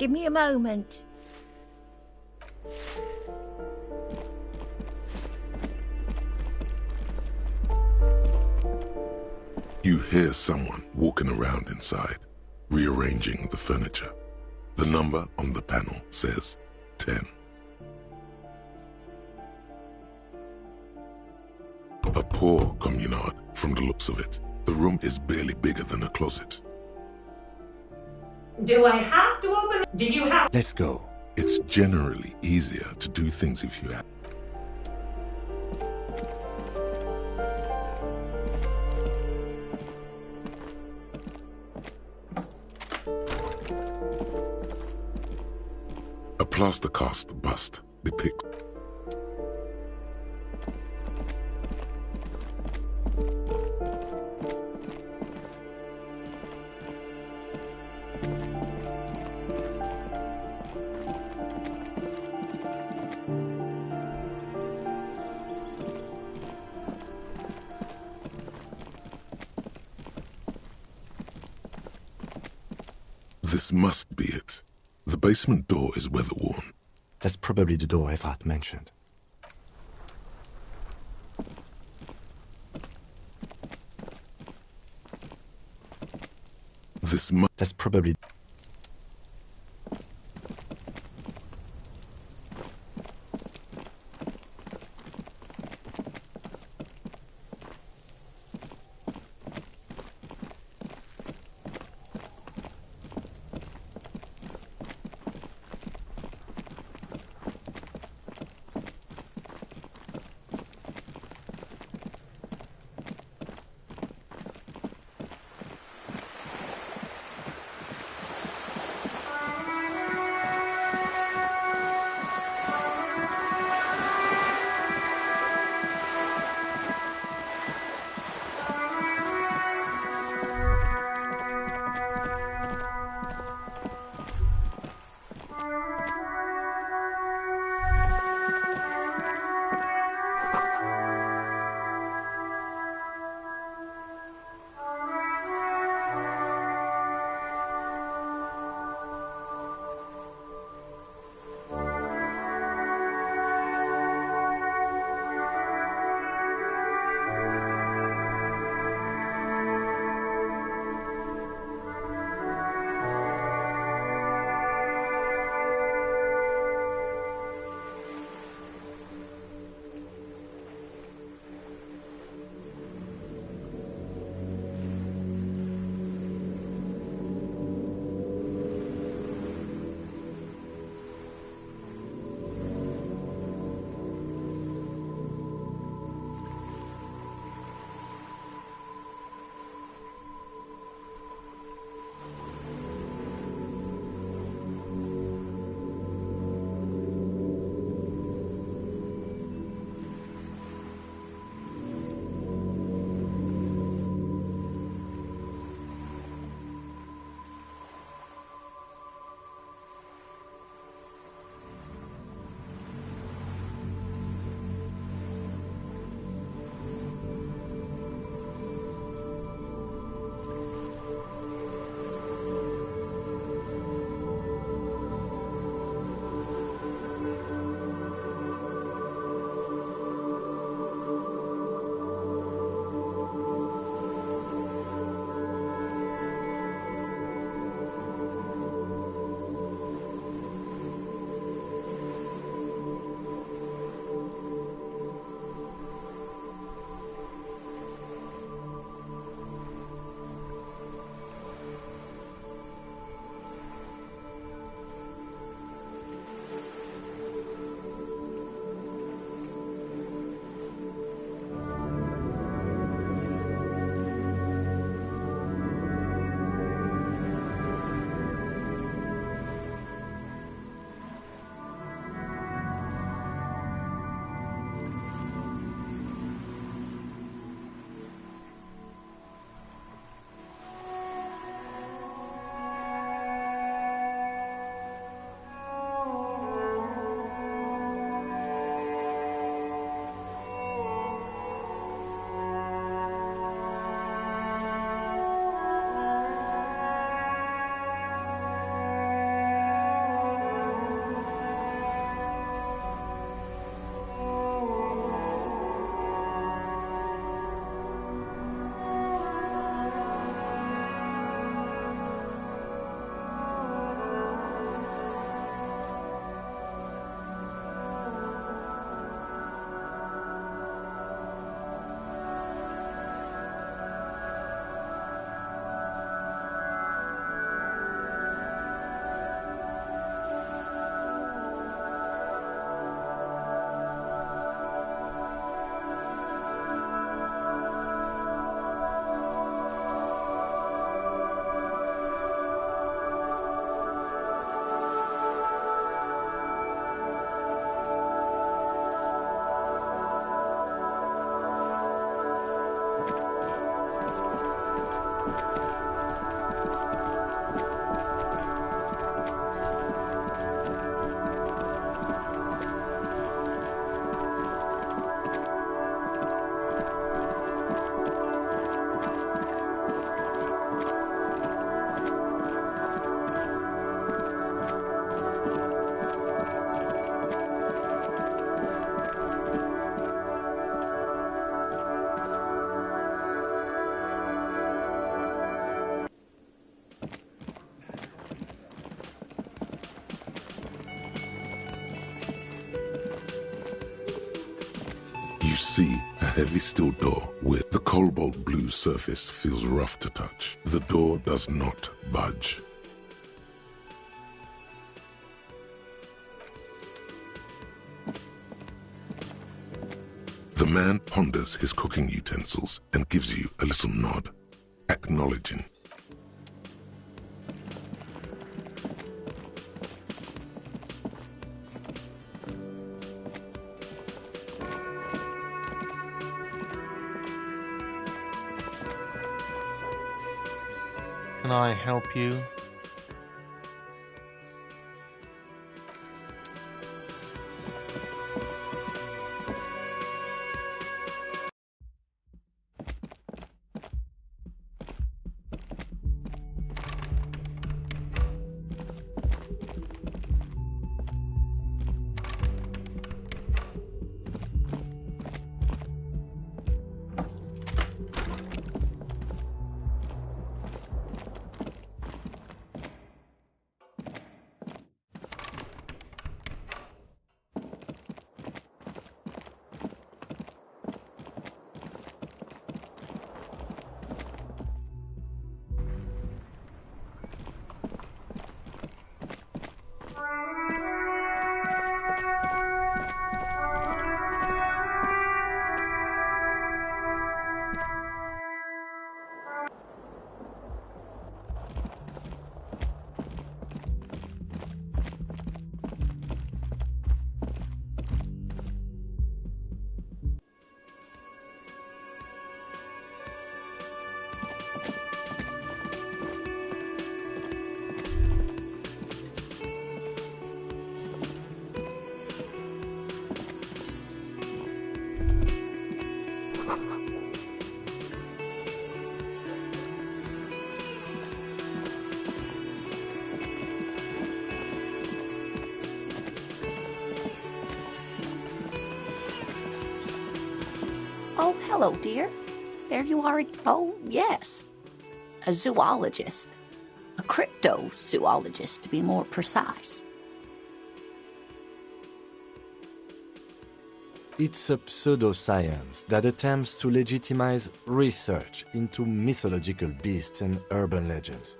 Give me a moment. You hear someone walking around inside, rearranging the furniture. The number on the panel says 10. A poor communard, from the looks of it. The room is barely bigger than a closet. Do I have to open it? Do you have... Let's go. It's generally easier to do things if you have. A plaster cast bust depicts This must be it. The basement door is weather-worn. That's probably the door Everett mentioned. That's probably... see a heavy steel door with the cobalt blue surface feels rough to touch. The door does not budge. The man ponders his cooking utensils and gives you a little nod, acknowledging. Can I help you? Oh, hello, dear. There you are. Oh, yes. A zoologist. A cryptozoologist, to be more precise. It's a pseudoscience that attempts to legitimize research into mythological beasts and urban legends.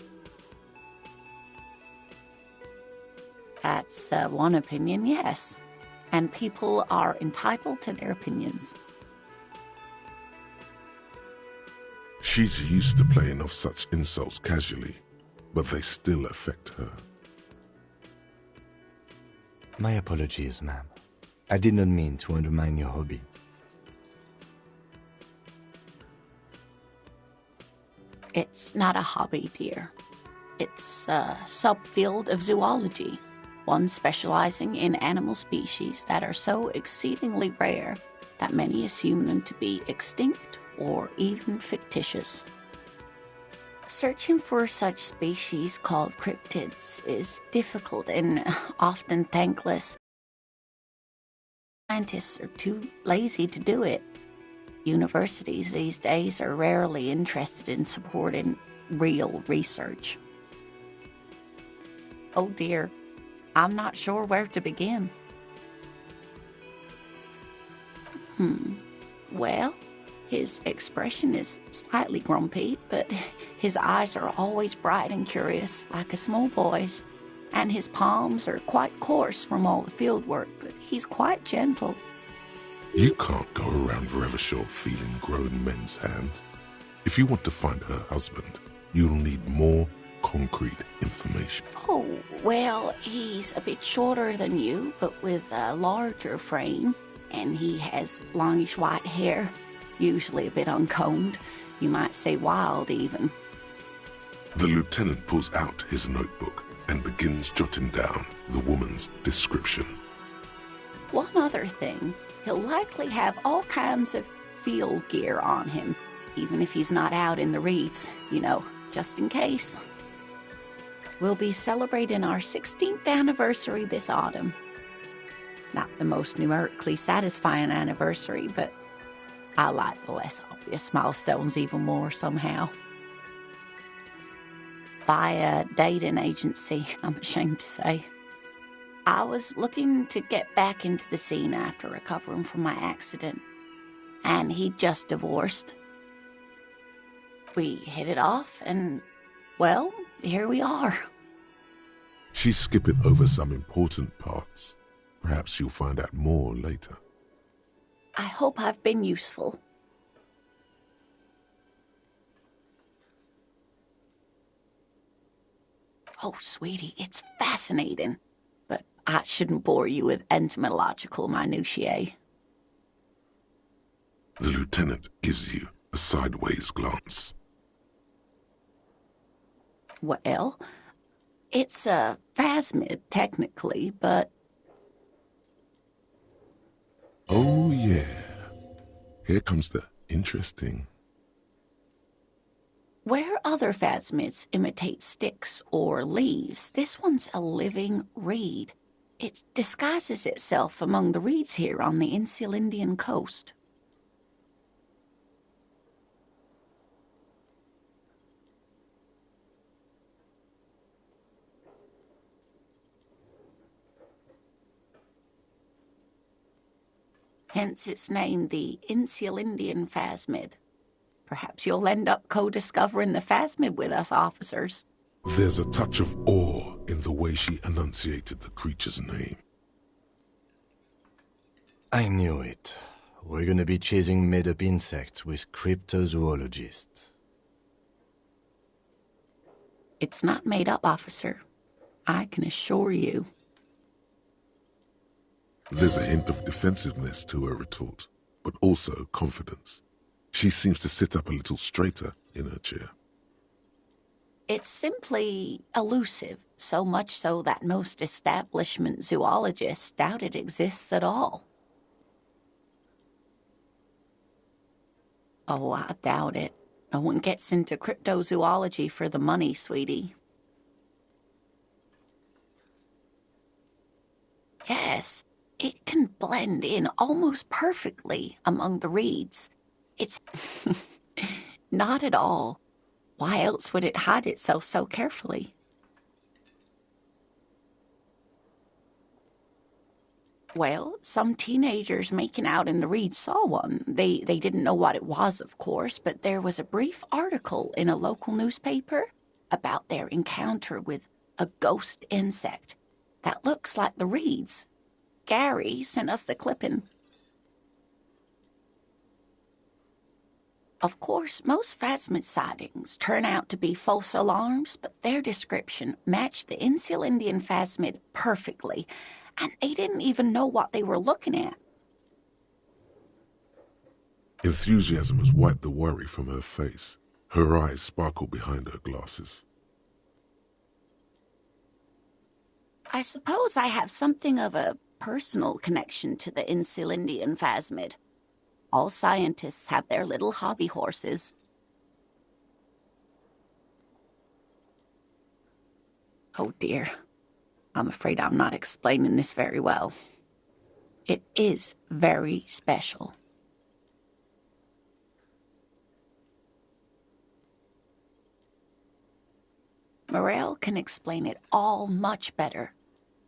That's one opinion, yes. And people are entitled to their opinions. She's used to playing off such insults casually, but they still affect her. My apologies, ma'am. I did not mean to undermine your hobby. It's not a hobby, dear. It's a subfield of zoology, one specializing in animal species that are so exceedingly rare that many assume them to be extinct or even fictitious. Searching for such species called cryptids is difficult and often thankless. Scientists are too lazy to do it. Universities these days are rarely interested in supporting real research. Oh dear, I'm not sure where to begin. Well, his expression is slightly grumpy, but his eyes are always bright and curious, like a small boy's. And his palms are quite coarse from all the field work, but he's quite gentle. You can't go around Revachol feeling grown men's hands. If you want to find her husband, you'll need more concrete information. Oh, well, he's a bit shorter than you, but with a larger frame, and he has longish white hair, usually a bit uncombed. You might say wild, even. The lieutenant pulls out his notebook and begins jotting down the woman's description. One other thing, he'll likely have all kinds of field gear on him, even if he's not out in the reeds, just in case. We'll be celebrating our 16th anniversary this autumn. Not the most numerically satisfying anniversary, but I like the less obvious milestones even more somehow. Via dating agency, I'm ashamed to say. I was looking to get back into the scene after recovering from my accident. and he'd just divorced. We hit it off, and, well, here we are. She's skipping over some important parts. Perhaps you'll find out more later. I hope I've been useful. Oh, sweetie, it's fascinating, but I shouldn't bore you with entomological minutiae. The lieutenant gives you a sideways glance. Well, it's a phasmid, technically, but... Oh, yeah. Here comes the interesting. Where other phasmids imitate sticks or leaves, this one's a living reed. It disguises itself among the reeds here on the Insulindian coast. Hence its name, the Insulindian phasmid. Perhaps you'll end up co-discovering the phasmid with us, officers. There's a touch of awe in the way she enunciated the creature's name. I knew it. We're gonna be chasing made-up insects with cryptozoologists. It's not made up, officer. I can assure you. There's a hint of defensiveness to her retort, but also confidence. She seems to sit up a little straighter in her chair. It's simply elusive, so much so that most establishment zoologists doubt it exists at all. Oh, I doubt it. No one gets into cryptozoology for the money, sweetie. Yes, it can blend in almost perfectly among the reeds. It's not at all. Why else would it hide itself so carefully? Well, some teenagers making out in the reeds saw one. They didn't know what it was, of course, but there was a brief article in a local newspaper about their encounter with a ghost insect that looks like the reeds. Gary sent us the clipping. Of course, most phasmid sightings turn out to be false alarms, but their description matched the Insulindian phasmid perfectly, and they didn't even know what they were looking at. Enthusiasm has wiped the worry from her face. Her eyes sparkle behind her glasses. I suppose I have something of a personal connection to the Insulindian phasmid. All scientists have their little hobby horses. Oh dear, I'm afraid I'm not explaining this very well. It is very special. Morel can explain it all much better.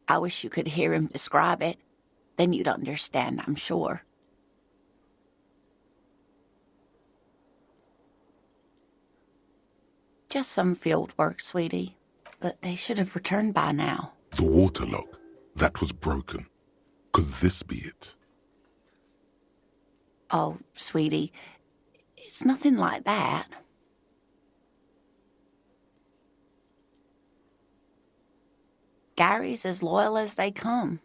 I wish you could hear him describe it. Then you'd understand, I'm sure. Just some field work, sweetie. But they should have returned by now. The waterlock, that was broken. Could this be it? Oh, sweetie, it's nothing like that. Gary's as loyal as they come.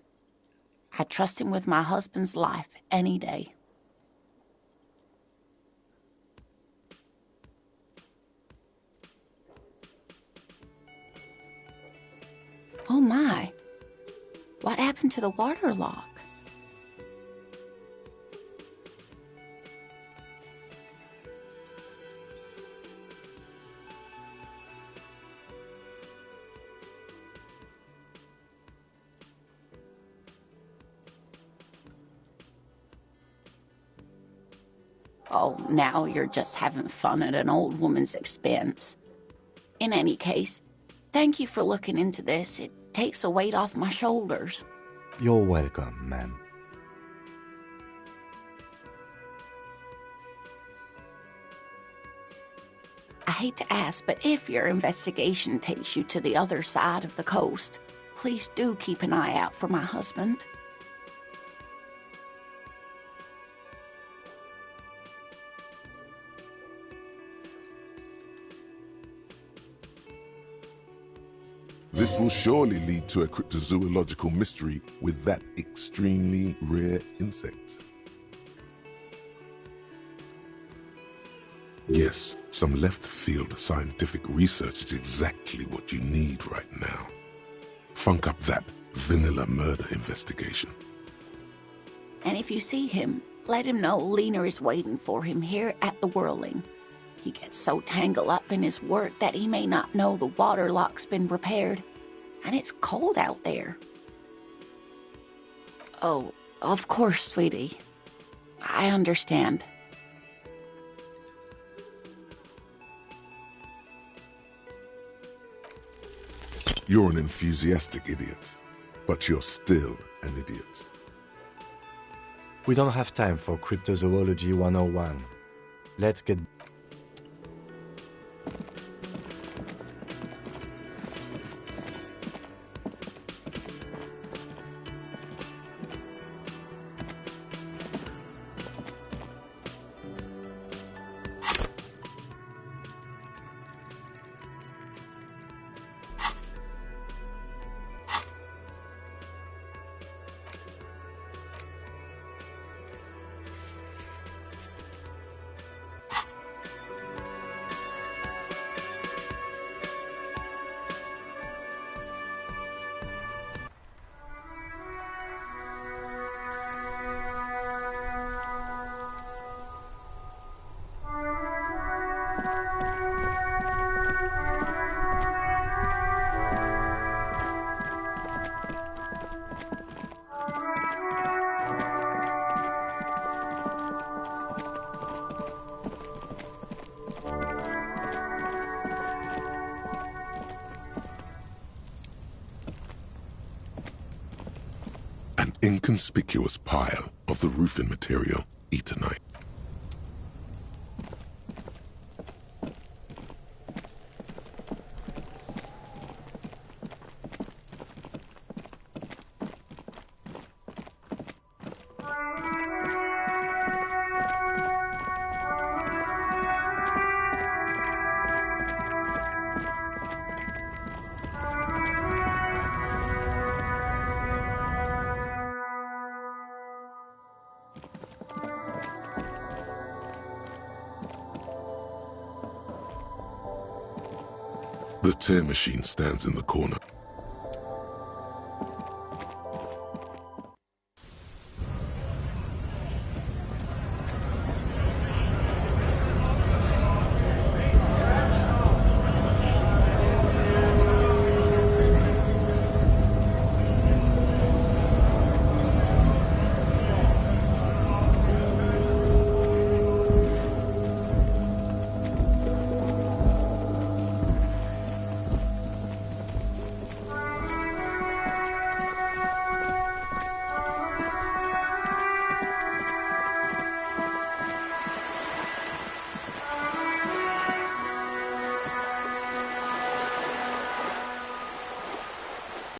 I'd trust him with my husband's life any day. Oh my, what happened to the water lock? Oh, now you're just having fun at an old woman's expense. In any case, thank you for looking into this. It takes a weight off my shoulders. You're welcome, ma'am. hate to ask, but if your investigation takes you to the other side of the coast, please do keep an eye out for my husband. This will surely lead to a cryptozoological mystery with that extremely rare insect. Yes, some left-field scientific research is exactly what you need right now. Funk up that vanilla murder investigation. And if you see him, let him know Lena is waiting for him here at the Whirling. He gets so tangled up in his work that he may not know the water lock's been repaired, and it's cold out there. Oh, of course, sweetie. I understand. You're an enthusiastic idiot, but you're still an idiot. We don't have time for Cryptozoology 101. Let's get... An inconspicuous pile of the roofing material, Eternite. The tear machine stands in the corner.